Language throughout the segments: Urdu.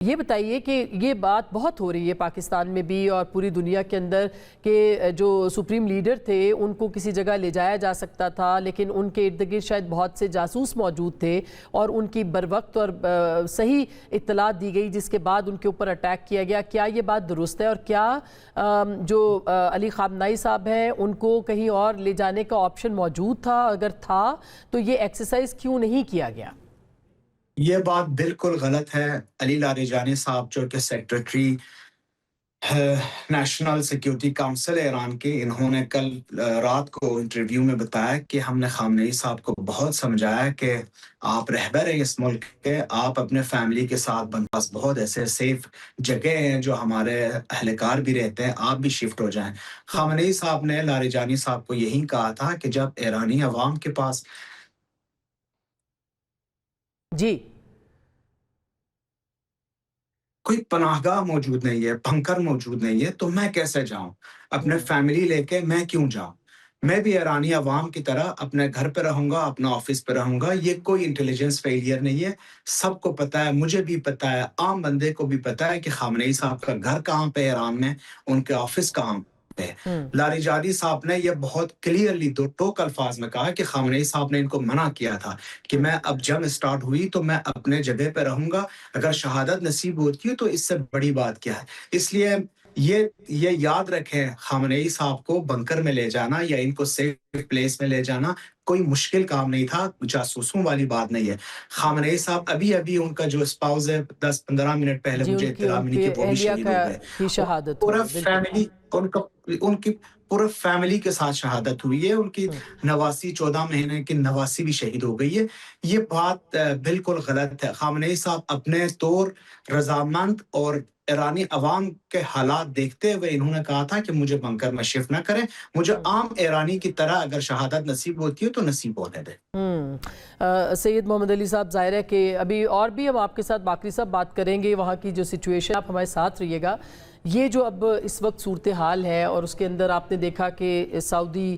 یہ بتائیے کہ یہ بات بہت ہو رہی ہے پاکستان میں بھی اور پوری دنیا کے اندر کہ جو سپریم لیڈر تھے ان کو کسی جگہ لے جایا جا سکتا تھا، لیکن ان کے ارد گرد شاید بہت سے جاسوس موجود تھے اور ان کی بروقت اور صحیح اطلاعات دی گئی، جس کے بعد ان کے اوپر اٹیک کیا گیا۔ کیا یہ بات درست ہے؟ اور کیا جو علی خامنائی صاحب ہیں ان کو کہیں اور لے جانے کا آپشن موجود تھا؟ اگر تھا تو یہ ایکسرسائز کیوں نہیں کیا گیا؟ یہ بات بالکل غلط ہے۔ علی لاریجانی صاحب جو کہ secretary national security council Iran کے، انہوں نے کل رات کو انٹرویو میں بتایا کہ ہم نے خامنئی صاحب کو بہت سمجھایا کہ آپ رہبر ہیں اس ملک کے، آپ اپنے فیملی کے ساتھ بندوبست بہت ایسے سیف جگہ ہیں جو ہمارے اہلکار بھی رہتے ہیں، آپ بھی شفٹ ہو جائیں۔ خامنئی صاحب نے لاریجانی صاحب کو یہی کہا تھا کہ جب ایرانی عوام کے پاس جی کوئی پناہ گاہ موجود نہیں ہے، بنکر موجود نہیں ہے، تو میں کیسے جاؤں؟ اپنے فیملی لے کے میں کیوں جاؤں؟ میں بھی ایرانی عوام کی طرح اپنے گھر پہ رہوں گا، اپنا آفس پہ رہوں گا۔ یہ کوئی انٹیلیجنس فیلئر نہیں ہے، سب کو پتا ہے، مجھے بھی پتا ہے، عام بندے کو بھی پتا ہے کہ خامنئی صاحب کا گھر کہاں پہ ایران میں، ان کے آفس کہاں پہ۔ لاریجانی صاحب نے یہ بہت کلیئرلی دو ٹوک الفاظ میں کہا کہ خامنئی صاحب نے ان کو منع کیا تھا کہ میں اب جنگ سٹارٹ ہوئی تو میں اپنے جگہ پہ رہوں گا، اگر شہادت نصیب ہوتی ہے تو اس سے بڑی بات کیا ہے۔ اس لیے یہ یاد رکھیں، خامنئی صاحب کو بنکر میں لے جانا یا ان کو سیف پلیس میں لے جانا کوئی مشکل کام نہیں تھا، جاسوسوں والی بات نہیں ہے۔ خامنئی صاحب ابھی ان کا جو اسپاؤز ہے 10-15 منٹ پہلے جی، مجھے اطلاع ملی کہ وہ بھی شہید ہو گئے۔ کی شہادت پورا ہوئی، فیملی ان کی پورے فیملی کے ساتھ شہادت ہوئی ہے، ان کی نواسی 14 مہینے کی نواسی بھی شہید ہو گئی ہے۔ یہ بات بالکل غلط ہے۔ خامنئی صاحب اپنے طور رضامند اور ایرانی عوام کے حالات دیکھتے ہوئے انہوں نے کہا تھا کہ مجھے بنکر میں شفٹ نہ کریں، مجھے عام ایرانی کی طرح اگر شہادت نصیب ہوتی ہے تو نصیب ہونے دیں۔ سید محمد علی صاحب، ظاہر ہے کہ ابھی اور بھی ہم آپ کے ساتھ باقی سب بات کریں گے، وہاں کی جو سچویشن، آپ ہمارے ساتھ رہیے گا۔ یہ جو اب اس وقت صورتحال ہے اور اس کے اندر آپ نے دیکھا کہ سعودی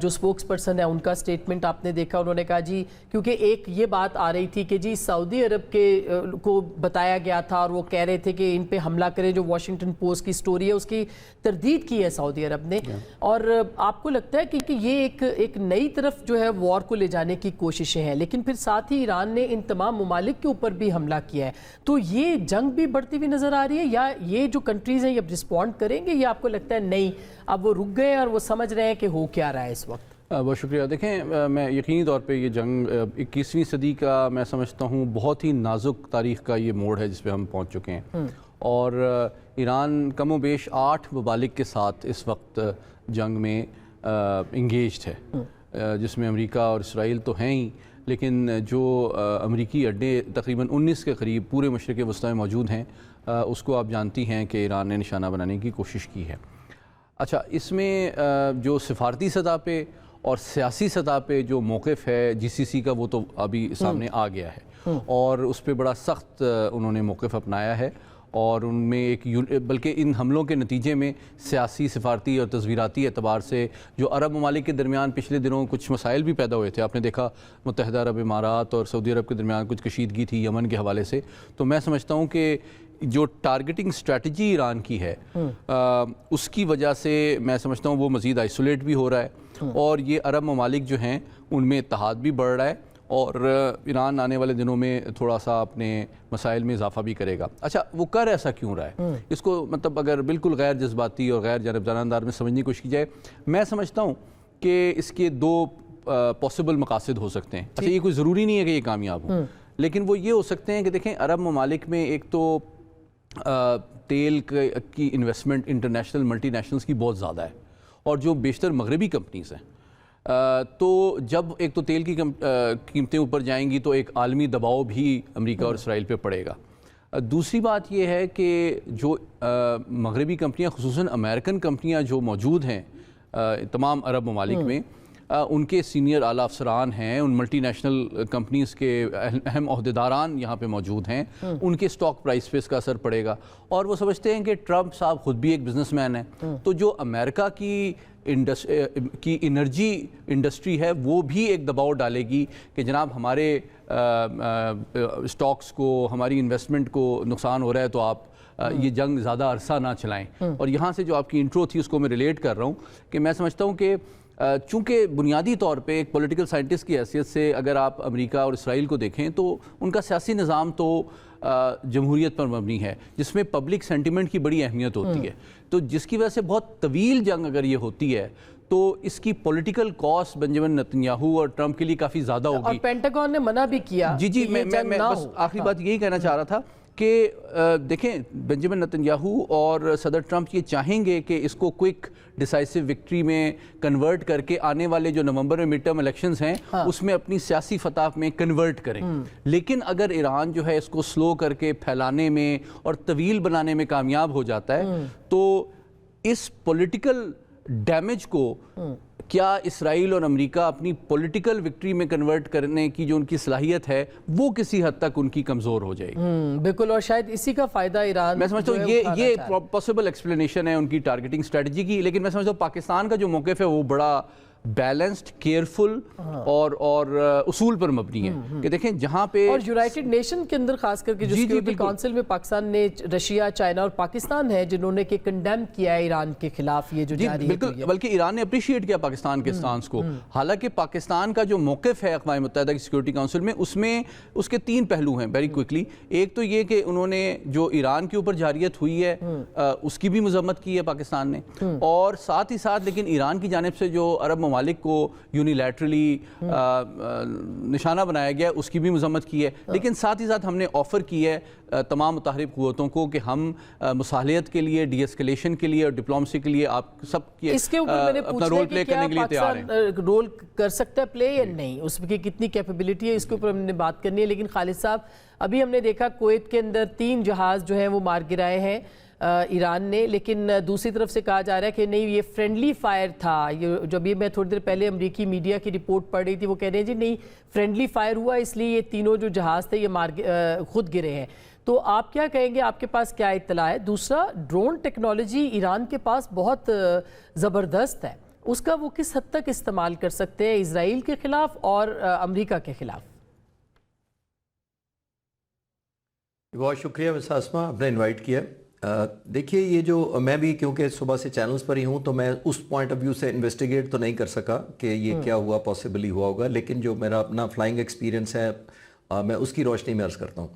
جو سپوکس پرسن ہے ان کا سٹیٹمنٹ آپ نے دیکھا، انہوں نے کہا جی، کیونکہ ایک یہ بات آ رہی تھی کہ جی سعودی عرب کو بتایا گیا تھا اور وہ کہہ رہے تھے کہ ان پہ حملہ کریں، جو واشنگٹن پوسٹ کی سٹوری ہے اس کی تردید کی ہے سعودی عرب نے، اور آپ کو لگتا ہے کہ یہ ایک نئی طرف جو ہے وار کو لے جانے کی کوششیں ہیں، لیکن پھر ساتھ ہی ایران نے ان تمام ممالک کے اوپر بھی حملہ کیا ہے، تو یہ جنگ بھی بڑھتی ہوئی نظر آ رہی ہے یا یہ جو کنٹریز ہیں یہ رسپونڈ کریں گے، یا آپ کو لگتا ہے نہیں اب وہ رک گئے اور وہ سمجھ رہے ہیں کہ ہو کیا رہا ہے اس وقت؟ بہت شکریہ۔ دیکھیں، میں یقینی طور پہ یہ جنگ 21ویں صدی کا میں سمجھتا ہوں بہت ہی نازک تاریخ کا یہ موڑ ہے جس پہ ہم پہنچ چکے ہیں، اور ایران کم و بیش 8 ممالک کے ساتھ اس وقت جنگ میں انگیجڈ ہے، جس میں امریکہ اور اسرائیل تو ہیں ہی، لیکن جو امریکی اڈے تقریباً 19 کے قریب پورے مشرق وسطی میں موجود ہیں، اس کو آپ جانتی ہیں کہ ایران نے نشانہ بنانے کی کوشش کی ہے۔ اچھا، اس میں جو سفارتی سطح پہ اور سیاسی سطح پہ جو موقف ہے جی سی سی کا، وہ تو ابھی سامنے آ گیا ہے، اور اس پہ بڑا سخت انہوں نے موقف اپنایا ہے، اور ان میں بلکہ ان حملوں کے نتیجے میں سیاسی، سفارتی اور تصویراتی اعتبار سے جو عرب ممالک کے درمیان پچھلے دنوں کچھ مسائل بھی پیدا ہوئے تھے، آپ نے دیکھا متحدہ عرب امارات اور سعودی عرب کے درمیان کچھ کشیدگی تھی یمن کے حوالے سے، تو میں سمجھتا ہوں کہ جو ٹارگیٹنگ اسٹریٹجی ایران کی ہے اس کی وجہ سے میں سمجھتا ہوں وہ مزید آئسولیٹ بھی ہو رہا ہے، اور یہ عرب ممالک جو ہیں ان میں اتحاد بھی بڑھ رہا ہے، اور ایران آنے والے دنوں میں تھوڑا سا اپنے مسائل میں اضافہ بھی کرے گا۔ اچھا، وہ کر ایسا کیوں رہا ہے؟ اس کو مطلب اگر بالکل غیر جذباتی اور غیر جانبدارانہ انداز میں سمجھنے کی کوشش کی جائے، میں سمجھتا ہوں کہ اس کے 2 پاسبل مقاصد ہو سکتے ہیں۔ اچھا، یہ کوئی ضروری نہیں ہے کہ یہ کامیاب ہوں، لیکن وہ یہ ہو سکتے ہیں کہ دیکھیں، عرب ممالک میں ایک تو تیل کی انویسٹمنٹ انٹرنیشنل ملٹی نیشنلز کی بہت زیادہ ہے، اور جو بیشتر مغربی کمپنیز ہیں، تو جب ایک تو تیل کی قیمتیں اوپر جائیں گی تو ایک عالمی دباؤ بھی امریکہ اور اسرائیل پہ پڑے گا۔ دوسری بات یہ ہے کہ جو مغربی کمپنیاں، خصوصاً امریکن کمپنیاں جو موجود ہیں تمام عرب ممالک میں، ان کے سینئر اعلیٰ افسران ہیں, ان ملٹی نیشنل کمپنیز کے اہم عہدیداران یہاں پہ موجود ہیں, ان کے سٹاک پرائس پہ اس کا اثر پڑے گا. اور وہ سمجھتے ہیں کہ ٹرمپ صاحب خود بھی ایک بزنس مین ہے, تو جو امریکہ کی انرجی انڈسٹری ہے وہ بھی ایک دباؤ ڈالے گی کہ جناب ہمارے سٹاکس کو, ہماری انویسٹمنٹ کو نقصان ہو رہا ہے, تو آپ یہ جنگ زیادہ عرصہ نہ چلائیں. اور یہاں سے جو آپ کی انٹرو تھی اس کو میں ریلیٹ کر رہا ہوں کہ میں سمجھتا ہوں کہ چونکہ بنیادی طور پہ ایک پولیٹیکل سائنٹسٹ کی حیثیت سے اگر آپ امریکہ اور اسرائیل کو دیکھیں تو ان کا سیاسی نظام تو جمہوریت پر مبنی ہے, جس میں پبلک سینٹیمنٹ کی بڑی اہمیت ہوتی ہے. تو جس کی وجہ سے بہت طویل جنگ اگر یہ ہوتی ہے تو اس کی پولیٹیکل کاسٹ بنجمن نتنیاہو اور ٹرمپ کے لیے کافی زیادہ ہوگی. اور پینٹاگون نے منع بھی کیا. جی میں بس آخری بات یہی کہنا چاہ رہا تھا کہ دیکھیں بنجمن نتنیاہو اور صدر ٹرمپ یہ چاہیں گے کہ اس کو کوئک ڈیسائسو وکٹری میں کنورٹ کر کے آنے والے جو نومبر میں مڈ ٹرم الیکشنز ہیں اس میں اپنی سیاسی فتح میں کنورٹ کریں. لیکن اگر ایران جو ہے اس کو سلو کر کے پھیلانے میں اور طویل بنانے میں کامیاب ہو جاتا ہے تو اس پولیٹیکل ڈیمیج کو کیا اسرائیل اور امریکہ اپنی پولیٹیکل وکٹری میں کنورٹ کرنے کی جو ان کی صلاحیت ہے وہ کسی حد تک ان کی کمزور ہو جائے گی. بالکل, اور شاید اسی کا فائدہ ایران, میں سمجھتا ہوں یہ پاسبل ایکسپلینیشن ہے ان کی ٹارگیٹنگ اسٹریٹجی کی. لیکن میں سمجھتا ہوں پاکستان کا جو موقف ہے وہ بڑا بیلنسڈ, کیئرفل اور اصول پر مبنی ہے کہ دیکھیں جہاں پہ اور یونائٹڈ نیشن کے اندر خاص کر کے جو سیکیورٹی کونسل میں پاکستان نے, رشیا, چائنا اور پاکستان ہے جنہوں نے کہ کنڈیم کیا ہے ایران کے خلاف یہ جو جاری ہے. بالکل, بلکہ ایران نے اپریشیٹ کیا پاکستان کے سٹانس کو. حالانکہ پاکستان کا جو موقف ہے اقوام متحدہ کی سیکیورٹی کونسل میں اس کے 3 پہلو ہیں ویری کوئکلی. ایک تو یہ کہ انہوں نے جو ایران کے اوپر جاریت ہوئی ہے اس کی بھی مذمت کی ہے پاکستان نے, اور ساتھ ہی ساتھ لیکن ایران کی جانب سے جو عرب ممالک کو یونیلیٹرلی نشانہ بنایا گیا اس کی بھی مذمت کی ہے. لیکن ساتھ ہی ساتھ ہم نے آفر کی ہے تمام متحارب قوتوں کو کہ ہم مصالحت کے لیے, ڈی ایسکیلیشن کے لیے اور ڈپلومسی کے لیے آپ سب کی اس کے اوپر میں نے اپنا رول پلے کرنے کے لیے تیار ہیں. پاکستان رول کر سکتا ہے پلے یا نہیں, اس کی کتنی کیپیبلٹی ہے, اس کے اوپر ہم نے بات کرنی ہے. لیکن خالد صاحب ابھی ہم نے دیکھا کویت کے اندر 3 جہاز جو ہیں وہ مار گرائے ہیں ایران نے, لیکن دوسری طرف سے کہا جا رہا ہے کہ نہیں یہ فرینڈلی فائر تھا. یہ جو ابھی میں تھوڑی دیر پہلے امریکی میڈیا کی رپورٹ پڑھ رہی تھی وہ کہہ رہے ہیں جی نہیں فرینڈلی فائر ہوا اس لیے یہ تینوں جو جہاز تھے یہ خود گرے ہیں. تو آپ کیا کہیں گے, آپ کے پاس کیا اطلاع ہے؟ دوسرا, ڈرون ٹیکنالوجی ایران کے پاس بہت زبردست ہے, اس کا وہ کس حد تک استعمال کر سکتے ہیں اسرائیل کے خلاف اور امریکہ کے خلاف؟ بہت شکریہ مس آسما, آپ نے انوائٹ کیا. دیکھیے یہ جو میں بھی کیونکہ صبح سے چینلز پر ہی ہوں تو میں اس پوائنٹ آف ویو سے انویسٹیگیٹ تو نہیں کر سکا کہ یہ کیا ہوا, پاسبلی ہوا ہوگا. لیکن جو میرا اپنا فلائنگ ایکسپیرینس ہے میں اس کی روشنی میں عرض کرتا ہوں.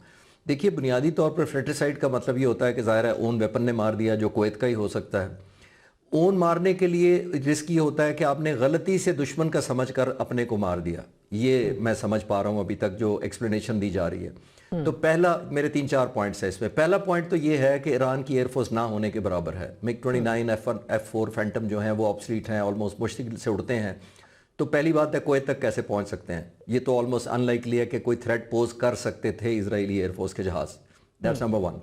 دیکھیے بنیادی طور پر فریٹیسائڈ کا مطلب یہ ہوتا ہے کہ ظاہر ہے اون ویپن نے مار دیا جو کویت کا ہی ہو سکتا ہے. اون مارنے کے لیے رسک یہ ہوتا ہے کہ آپ نے غلطی سے دشمن کا سمجھ کر اپنے کو مار دیا. یہ میں سمجھ پا رہا ہوں ابھی تک جو ایکسپلینیشن دی جا رہی ہے. تو پہلا میرے 3-4 پوائنٹس ہیں اس میں. پہلا پوائنٹ تو یہ ہے کہ ایران کی ایئر فورس نہ ہونے کے برابر ہے. MiG-29 F4 فینٹم جو ہیں وہ آبسلیٹ ہیں, آلموسٹ مشکل سے اڑتے ہیں. تو پہلی بات ہے کویت تک کیسے پہنچ سکتے ہیں, یہ تو آلموسٹ ان لائکلی ہے کہ کوئی تھریٹ پوز کر سکتے تھے اسرائیلی ایئر فورس کے جہاز. That's number 1.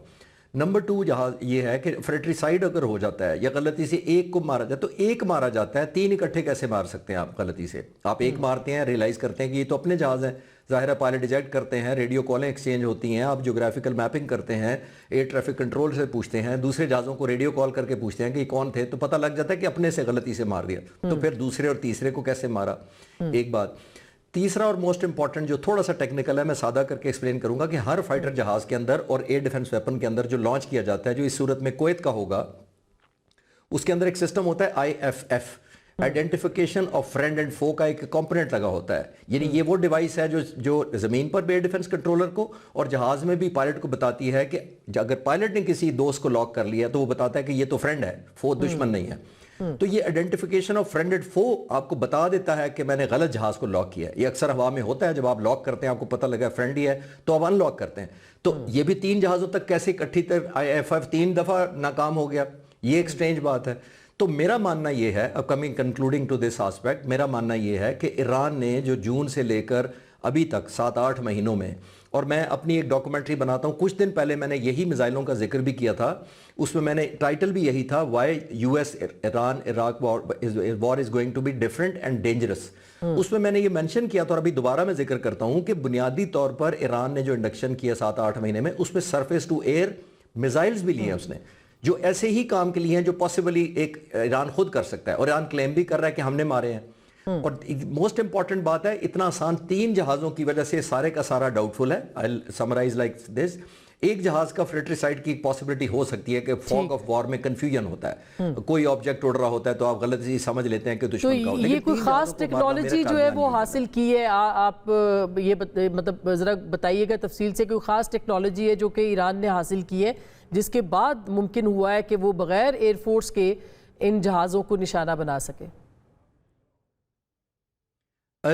نمبر 2 جہاز یہ ہے کہ فریٹریسائڈ اگر ہو جاتا ہے یا غلطی سے ایک کو مارا جاتا ہے تو ایک مارا جاتا ہے, 3 اکٹھے کیسے مار سکتے ہیں آپ غلطی سے؟ آپ ایک مارتے ہیں, ریلائز کرتے ہیں کہ یہ تو اپنے جہاز ہیں, ظاہر ہے پائلٹ ایجیکٹ کرتے ہیں, ریڈیو کالیں ایکسچینج ہوتی ہیں, آپ جیوگرافیکل میپنگ کرتے ہیں, ایئر ٹریفک کنٹرول سے پوچھتے ہیں, دوسرے جہازوں کو ریڈیو کال کر کے پوچھتے ہیں کہ یہ کون تھے, تو پتہ لگ جاتا ہے کہ اپنے سے غلطی سے مار دیا. تو پھر دوسرے اور تیسرے کو کیسے مارا, ایک بات. تیسرا اور موسٹ امپورٹنٹ جو تھوڑا سا ٹیکنیکل ہے, میں سادہ کر کے ایکسپلین کروں گا کہ ہر فائٹر جہاز کے اندر اور ایئر ڈیفنس ویپن کے اندر جو لانچ کیا جاتا ہے, جو اس صورت میں کویت کا ہوگا, اس کے اندر ایک سسٹم ہوتا ہے IFF, identification of friend and فو کا ایک کمپوننٹ لگا ہوتا ہے. یعنی یہ وہ ڈیوائس ہے جو زمین پر بھی ایئر ڈیفنس کنٹرولر کو اور جہاز میں بھی پائلٹ کو بتاتی ہے کہ اگر پائلٹ نے کسی دوست کو لاک کر لیا تو وہ بتاتا ہے کہ یہ تو فرینڈ ہے, فو دشمن نہیں ہے. تو یہ آئیڈینٹیفیکیشن آف فرینڈ اینڈ فو آپ کو بتا دیتا ہے کہ میں نے غلط جہاز کو لاک کیا ہے. یہ اکثر ہوا میں ہوتا ہے, جب آپ لاک کرتے ہیں آپ کو پتہ لگا فرینڈ ہی ہے تو آپ ان لاک کرتے ہیں. تو یہ بھی 3 جہازوں تک کیسے اکٹھی IFF 3 دفعہ ناکام ہو گیا, یہ ایک سٹرینج بات ہے. تو میرا ماننا یہ ہے, اب coming concluding to this aspect, میرا ماننا یہ ہے کہ ایران نے جو جون سے لے کر ابھی تک 7-8 مہینوں میں اور میں اپنی ایک ڈاکومنٹری بناتا ہوں. کچھ دن پہلے میں نے یہی میزائلوں کا ذکر بھی کیا تھا, اس میں نے ٹائٹل بھی یہی تھا, why U S Iran Iraq war is going to be different and dangerous. اس میں نے یہ مینشن کیا تھا, اور ابھی دوبارہ میں ذکر کرتا ہوں کہ بنیادی طور پر ایران نے جو انڈکشن کیا 7-8 مہینے میں, اس میں سرفیس ٹو ایئر میزائلز بھی لیے ہیں اس نے, جو ایسے ہی کام کے لیے ہیں جو پاسبلی ایک ایران خود کر سکتا ہے, اور ایران کلیم بھی کر رہا ہے کہ ہم نے مارے ہیں. اور موسٹ امپورٹنٹ بات ہے, اتنا آسان 3 جہازوں کی وجہ سے سارے کا سارا ڈاؤٹ فل ہے. I'll summarize like this. ایک جہاز کا فریٹریسائڈ کی پاسبلٹی ہو سکتی ہے کہ فوگ آف وار میں کنفیوژن ہوتا ہے, کوئی آبجیکٹ اڑ رہا ہوتا ہے تو آپ غلط سمجھ لیتے ہیں کہ دشمن کا. تو یہ کوئی خاص ٹیکنالوجی جو ہے وہ حاصل کی ہے, آپ یہ مطلب ذرا بتائیے گا تفصیل سے, کوئی خاص ٹیکنالوجی ہے جو کہ ایران نے حاصل کی ہے جس کے بعد ممکن ہوا ہے کہ وہ بغیر ایئر فورس کے ان جہازوں کو نشانہ بنا سکے؟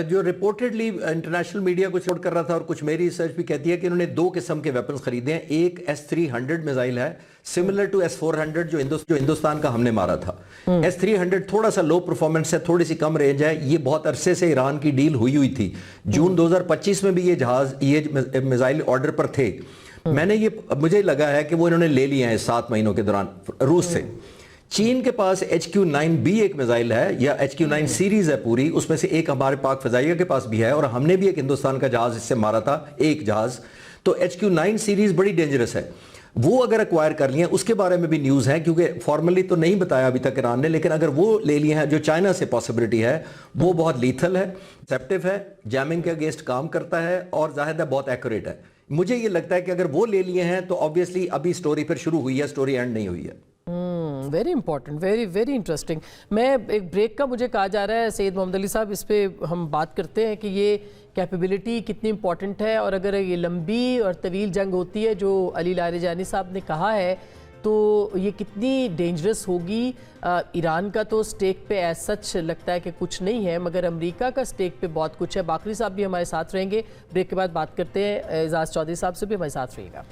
جو ریپورٹڈلی انٹرنیشنل میڈیا کو سپورٹ کر رہا تھا, اور کچھ میری ریسرچ بھی کہتی ہے کہ انہوں نے 2 قسم کے ویپنز خریدے ہیں. ایک S-300 میزائل ہے, سملر ٹو S-400 جو ہندوستان کا ہم نے مارا تھا. S-300 تھوڑا سا لو پرفارمنس ہے, تھوڑی سی کم رینج ہے. یہ بہت عرصے سے ایران کی ڈیل ہوئی تھی. جون 2025 میں بھی یہ میزائل آرڈر پر تھے. مجھے لگا ہے کہ وہ انہوں نے لے لیے ہیں 7 مہینوں کے دوران روس سے. چین کے پاس HQ-9B ایک میزائل ہے, یا HQ-9 سیریز ہے پوری, اس میں سے ایک ہمارے پاک فضائیہ کے پاس بھی ہے, اور ہم نے بھی ایک ہندوستان کا جہاز اس سے مارا تھا, ایک جہاز. تو HQ-9 سیریز بڑی ڈینجرس ہے. وہ اگر ایکوائر کر لیے, اس کے بارے میں بھی نیوز ہے, کیونکہ فارملی تو نہیں بتایا ابھی تک ایران نے, لیکن اگر وہ لے لیے ہیں, جو چائنا سے پاسبلٹی ہے, وہ بہت لیتھل ہے, سیپٹیو ہے, جیمنگ کے اگینسٹ کام کرتا ہے, اور ظاہر ہے بہت ایکوریٹ ہے. مجھے یہ لگتا ہے کہ اگر وہ لے لیے ہیں تو آبویسلی ابھی سٹوری پھر شروع ہوئی ہے, سٹوری اینڈ نہیں ہوئی ہے. Very important, very interesting. میں ایک بریک کا مجھے کہا جا رہا ہے سید محمد علی صاحب, اس پہ ہم بات کرتے ہیں کہ یہ کیپیبلٹی کتنی امپورٹنٹ ہے, اور اگر یہ لمبی اور طویل جنگ ہوتی ہے جو علی لاریجانی صاحب نے کہا ہے, تو یہ کتنی ڈینجرس ہوگی. ایران کا تو سٹیک پہ ایز سچ لگتا ہے کہ کچھ نہیں ہے, مگر امریکہ کا سٹیک پہ بہت کچھ ہے. باقری صاحب بھی ہمارے ساتھ رہیں گے, بریک کے بعد بات کرتے ہیں. اعزاز چودھری صاحب سے بھی ہمارے ساتھ رہیے گا.